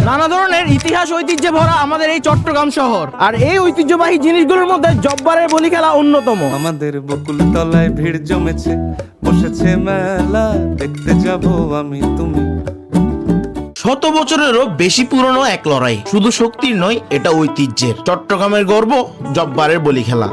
নানা ধরনের ইতিহাস ঐতিহ্যে ভরা আমাদের এই চট্টগ্রাম শহর, আর এই ঐতিহ্যবাহী জিনিসগুলোর মধ্যে জব্বারের বলি খেলা অন্যতম। আমাদের বকুল তলায় ভিড় জমেছে, বসেছে মেলা, দেখতে যাব আমি তুমি। শত বছরেরও বেশি পুরনো এক লড়াই, শুধু শক্তির নয়, এটা ঐতিহ্যের। চট্টগ্রামের গর্ব জব্বারের বলি খেলা।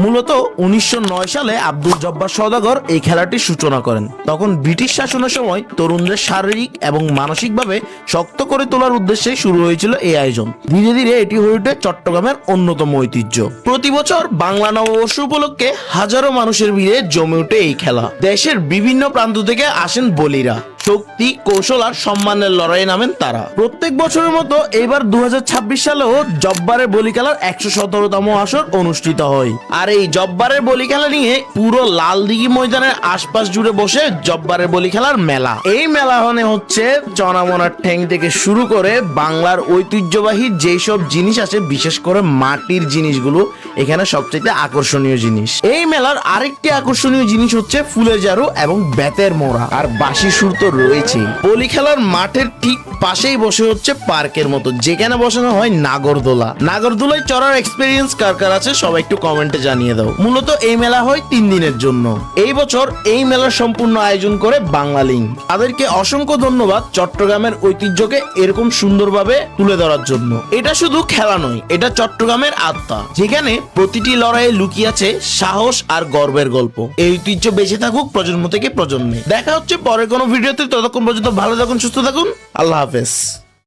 মূলত 1909 সালে আব্দুল জব্বার সওদাগর এই খেলাটির সূচনা করেন। তখন ব্রিটিশ শাসনের সময় তরুণদের শারীরিক এবং মানসিকভাবে শক্ত করে তোলার উদ্দেশ্যে শুরু হয়েছিল এই আয়োজন। ধীরে ধীরে এটি হয়ে ওঠে চট্টগ্রামের অন্যতম ঐতিহ্য। প্রতি বছর বাংলা নববর্ষ উপলক্ষে হাজারো মানুষের ভিড়ে জমে ওঠে এই খেলা। দেশের বিভিন্ন প্রান্ত থেকে আসেন বলিরা। শক্তি, কৌশল আর সম্মানের লড়াই নামেন তারা। প্রত্যেক বছরের মতো এবার 2026 সালেও জব্বারের বলি খেলার 117তম আসর অনুষ্ঠিত হয়। আর এই জব্বারের বলি খেলা নিয়ে পুরো লালদিঘি ময়দানের আশপাশ জুড়ে বসে জব্বারের বলি খেলার মেলা। এই মেলা মানে হচ্ছে চনামনার ঠ্যাং থেকে শুরু করে বাংলার ঐতিহ্যবাহী যেই সব জিনিস আছে, বিশেষ করে মাটির জিনিসগুলো এখানে সবচেয়ে আকর্ষণীয় জিনিস। এই মেলার আরেকটি আকর্ষণীয় জিনিস হচ্ছে ফুলের ঝাড়ু এবং বেতের মোড়া আর বাঁশি সুর তো রয়েছে। বলি খেলার মাঠের ঠিক পাশেই বসে হচ্ছে পার্কের মতো, যেখানে বসানো হয় নাগরদোলা। নাগরদোলায় চড়ার এক্সপেরিয়েন্স কার কার আছে সবাই একটু কমেন্টে জানিয়ে দাও। মূলত এই মেলা হয় 3 দিনের জন্য। এই বছর এই মেলার সম্পূর্ণ আয়োজন করে বাংলালিংক। তাদেরকে অসংখ্য ধন্যবাদ চট্টগ্রামের ঐতিহ্যকে এরকম সুন্দরভাবে তুলে ধরার জন্য। এটা শুধু খেলা নয়, এটা চট্টগ্রামের আত্মা, যেখানে প্রতিটি লড়াইয়ে লুকিয়ে আছে সাহস আর গর্বের গল্প। এই ঐতিহ্য বেঁচে থাকুক প্রজন্ম থেকে প্রজন্মে। দেখা হচ্ছে পরের কোনো ভিডিওতে। ততক্ষণ পর্যন্ত ভালো থাকুন, সুস্থ থাকুন। আল্লাহ হাফেজ।